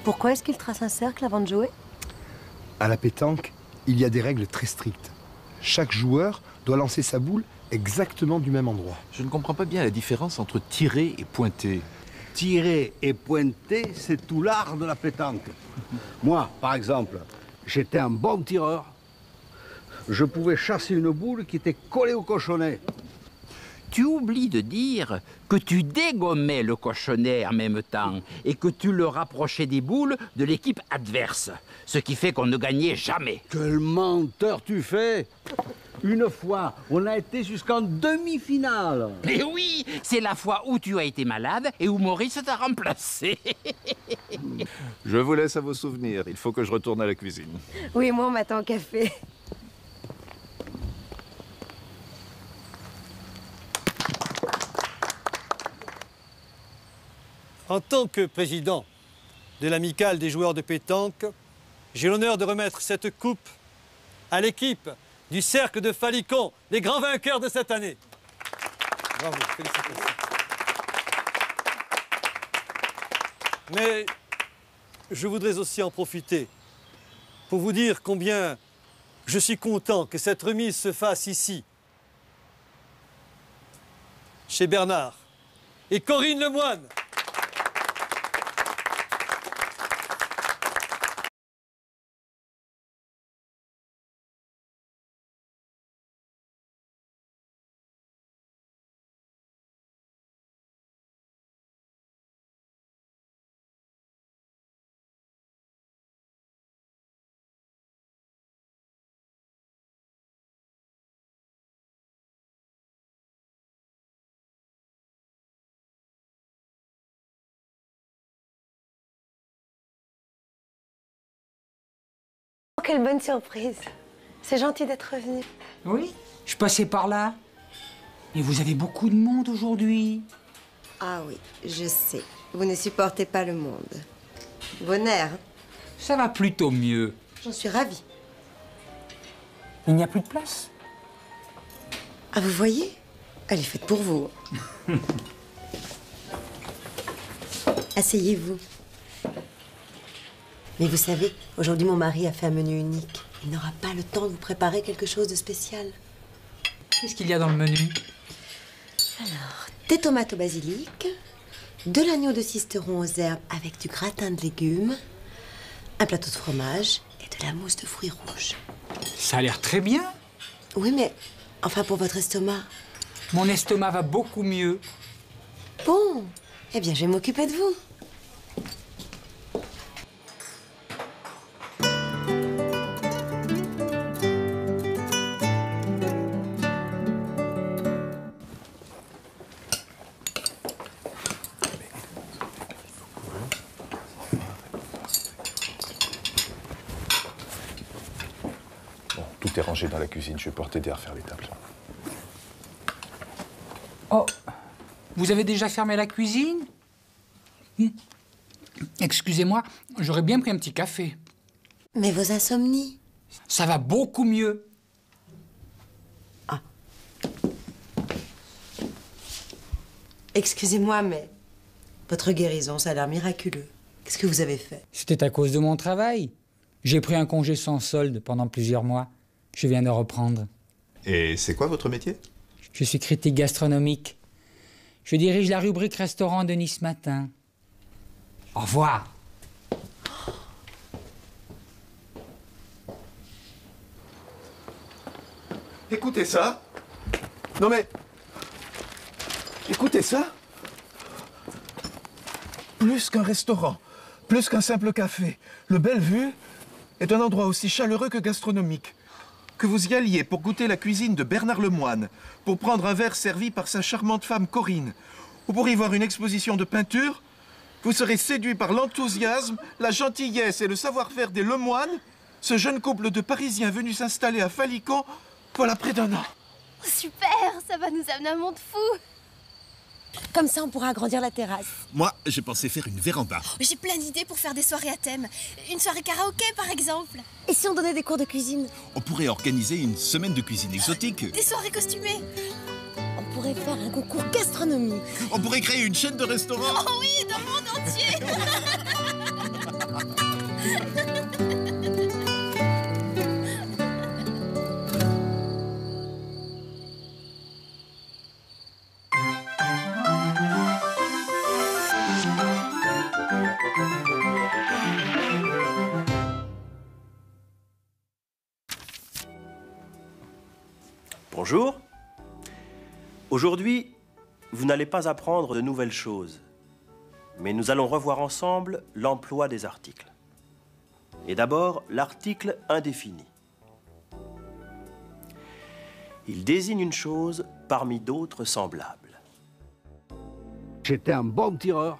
Pourquoi est-ce qu'il trace un cercle avant de jouer? À la pétanque, il y a des règles très strictes. Chaque joueur doit lancer sa boule exactement du même endroit. Je ne comprends pas bien la différence entre tirer et pointer. Tirer et pointer, c'est tout l'art de la pétanque. Moi, par exemple, j'étais un bon tireur. Je pouvais chasser une boule qui était collée au cochonnet. Tu oublies de dire que tu dégommais le cochonnet en même temps et que tu le rapprochais des boules de l'équipe adverse, ce qui fait qu'on ne gagnait jamais. Quel menteur tu fais! Une fois, on a été jusqu'en demi-finale. Mais oui, c'est la fois où tu as été malade et où Maurice t'a remplacé. Je vous laisse à vos souvenirs. Il faut que je retourne à la cuisine. Oui, moi, on m'attend au café. En tant que président de l'amicale des joueurs de pétanque, j'ai l'honneur de remettre cette coupe à l'équipe du Cercle de Falicon, les grands vainqueurs de cette année. Bravo, félicitations. Mais je voudrais aussi en profiter pour vous dire combien je suis content que cette remise se fasse ici, chez Bernard et Corinne Lemoine. Quelle bonne surprise. C'est gentil d'être revenu. Oui, je passais par là. Et vous avez beaucoup de monde aujourd'hui. Ah oui, je sais. Vous ne supportez pas le monde. Vos nerfs. Ça va plutôt mieux. J'en suis ravie. Il n'y a plus de place. Ah, vous voyez? Elle est faite pour vous. Asseyez-vous. Mais vous savez, aujourd'hui, mon mari a fait un menu unique. Il n'aura pas le temps de vous préparer quelque chose de spécial. Qu'est-ce qu'il y a dans le menu? Alors, des tomates au basilic, de l'agneau de Sisteron aux herbes avec du gratin de légumes, un plateau de fromage et de la mousse de fruits rouges. Ça a l'air très bien. Oui, mais enfin pour votre estomac. Mon estomac va beaucoup mieux. Bon, eh bien, je vais m'occuper de vous. Tout est rangé dans la cuisine. Je vais pouvoir t'aider à refaire les tables. Oh, vous avez déjà fermé la cuisine? Excusez-moi, j'aurais bien pris un petit café. Mais vos insomnies? Ça va beaucoup mieux. Ah. Excusez-moi, mais votre guérison, ça a l'air miraculeux. Qu'est-ce que vous avez fait? C'était à cause de mon travail. J'ai pris un congé sans solde pendant plusieurs mois. Je viens de reprendre. Et c'est quoi votre métier? Je suis critique gastronomique. Je dirige la rubrique restaurant de Nice Matin. Au revoir. Écoutez ça. Non mais... Écoutez ça. Plus qu'un restaurant, plus qu'un simple café, le Bellevue est un endroit aussi chaleureux que gastronomique. Que vous y alliez pour goûter la cuisine de Bernard Lemoine, pour prendre un verre servi par sa charmante femme Corinne, ou pour y voir une exposition de peinture, vous serez séduit par l'enthousiasme, la gentillesse et le savoir-faire des Lemoine, ce jeune couple de Parisiens venus s'installer à Falicon, voilà près d'un an. Oh, super, ça va nous amener un monde fou. Comme ça, on pourra agrandir la terrasse. Moi, j'ai pensé faire une véranda. J'ai plein d'idées pour faire des soirées à thème. Une soirée karaoké, par exemple. Et si on donnait des cours de cuisine? On pourrait organiser une semaine de cuisine exotique. Des soirées costumées. On pourrait faire un concours gastronomique. On pourrait créer une chaîne de restaurants. Oh oui, dans le monde entier. Bonjour. Aujourd'hui, vous n'allez pas apprendre de nouvelles choses, mais nous allons revoir ensemble l'emploi des articles. Et d'abord, l'article indéfini. Il désigne une chose parmi d'autres semblables. J'étais un bon tireur.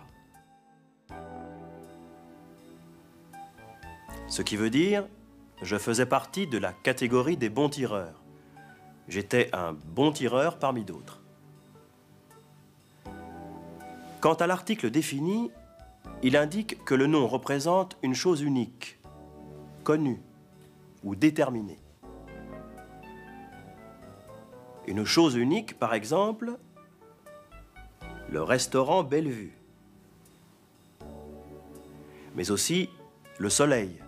Ce qui veut dire, je faisais partie de la catégorie des bons tireurs. J'étais un bon tireur parmi d'autres. Quant à l'article défini, il indique que le nom représente une chose unique, connue ou déterminée. Une chose unique, par exemple, le restaurant Bellevue, mais aussi le Soleil,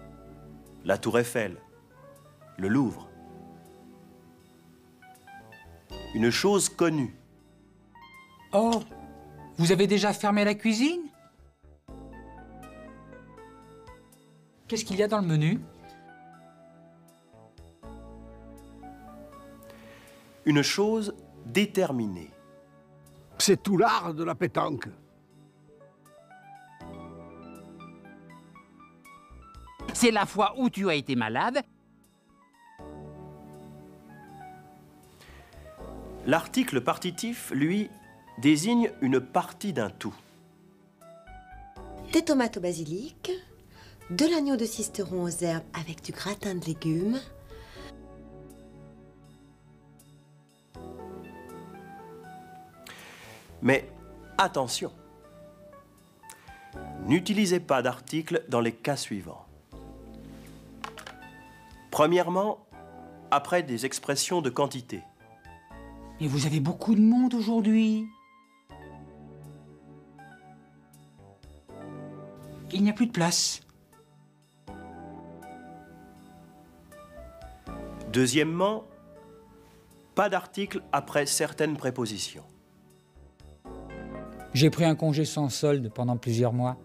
la Tour Eiffel, le Louvre. Une chose connue. Oh, vous avez déjà fermé la cuisine? Qu'est-ce qu'il y a dans le menu? Une chose déterminée. C'est tout l'art de la pétanque. C'est la fois où tu as été malade. L'article partitif, lui, désigne une partie d'un tout. Des tomates au basilic, de l'agneau de Sisteron aux herbes avec du gratin de légumes, Mais attention, n'utilisez pas d'article dans les cas suivants. Premièrement, après des expressions de quantité. Mais vous avez beaucoup de monde aujourd'hui. Il n'y a plus de place. Deuxièmement, pas d'article après certaines prépositions. J'ai pris un congé sans solde pendant plusieurs mois.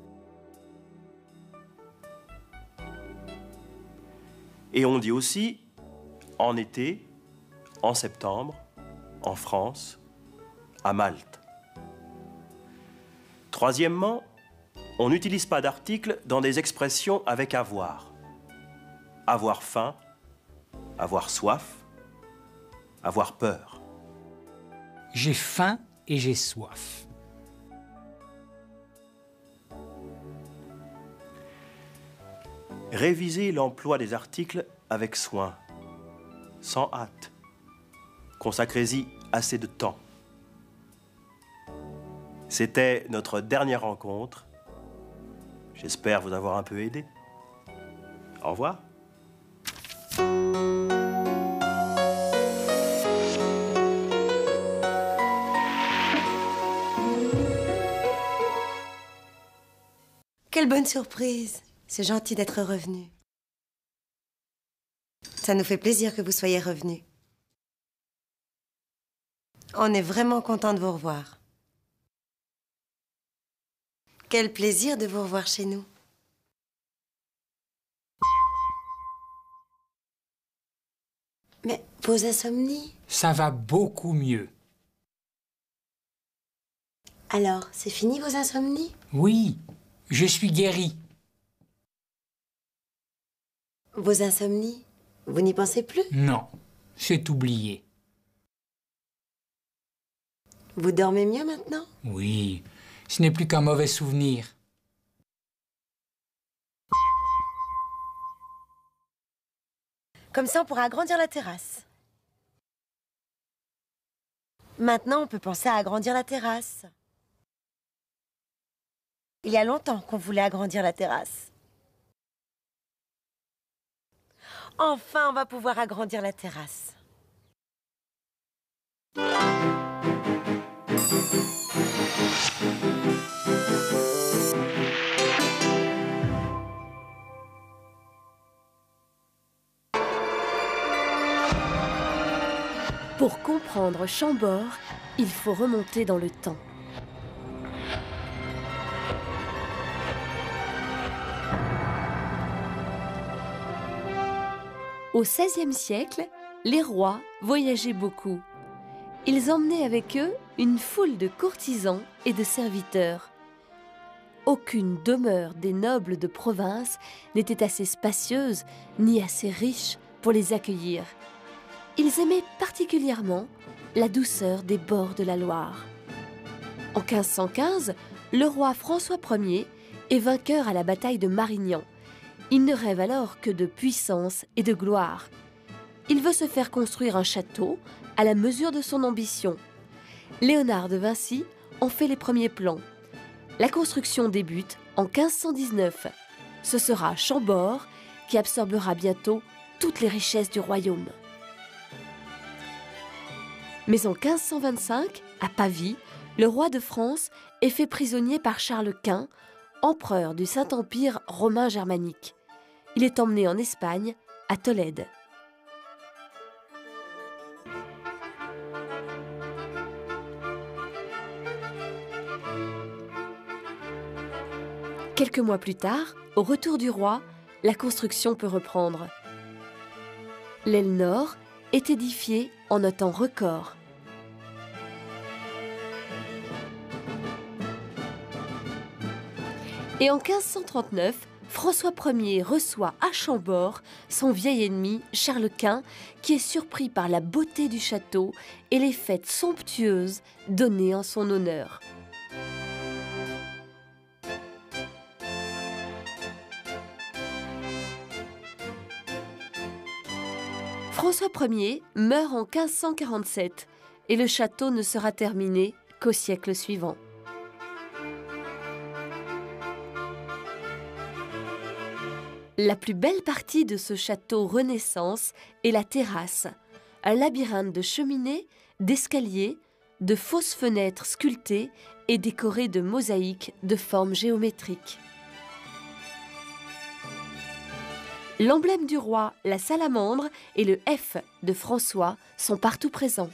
Et on dit aussi en été, en septembre, en France, à Malte. Troisièmement, on n'utilise pas d'article dans des expressions avec avoir. Avoir faim, avoir soif, avoir peur. J'ai faim et j'ai soif. Révisez l'emploi des articles avec soin, sans hâte. Consacrez-y assez de temps. C'était notre dernière rencontre. J'espère vous avoir un peu aidé. Au revoir. Quelle bonne surprise! C'est gentil d'être revenu. Ça nous fait plaisir que vous soyez revenu. On est vraiment content de vous revoir. Quel plaisir de vous revoir chez nous. Mais vos insomnies? Ça va beaucoup mieux. Alors, c'est fini vos insomnies? Oui, je suis guéri. Vos insomnies? Vous n'y pensez plus? Non, c'est oublié. Vous dormez mieux maintenant? Oui, ce n'est plus qu'un mauvais souvenir. Comme ça, on pourra agrandir la terrasse. Maintenant, on peut penser à agrandir la terrasse. Il y a longtemps qu'on voulait agrandir la terrasse. Enfin, on va pouvoir agrandir la terrasse. Pour comprendre Chambord, il faut remonter dans le temps. Au XVIe siècle, les rois voyageaient beaucoup. Ils emmenaient avec eux une foule de courtisans et de serviteurs. Aucune demeure des nobles de province n'était assez spacieuse ni assez riche pour les accueillir. Ils aimaient particulièrement la douceur des bords de la Loire. En 1515, le roi François Ier est vainqueur à la bataille de Marignan. Il ne rêve alors que de puissance et de gloire. Il veut se faire construire un château à la mesure de son ambition. Léonard de Vinci en fait les premiers plans. La construction débute en 1519. Ce sera Chambord qui absorbera bientôt toutes les richesses du royaume. Mais en 1525, à Pavie, le roi de France est fait prisonnier par Charles Quint, empereur du Saint-Empire romain germanique. Il est emmené en Espagne, à Tolède. Quelques mois plus tard, au retour du roi, la construction peut reprendre. L'aile nord est édifiée en un temps record. Et en 1539, François Ier reçoit à Chambord son vieil ennemi Charles Quint, qui est surpris par la beauté du château et les fêtes somptueuses données en son honneur. François Ier meurt en 1547 et le château ne sera terminé qu'au siècle suivant. La plus belle partie de ce château Renaissance est la terrasse, un labyrinthe de cheminées, d'escaliers, de fausses fenêtres sculptées et décorées de mosaïques de formes géométriques. L'emblème du roi, la salamandre, et le F de François sont partout présents.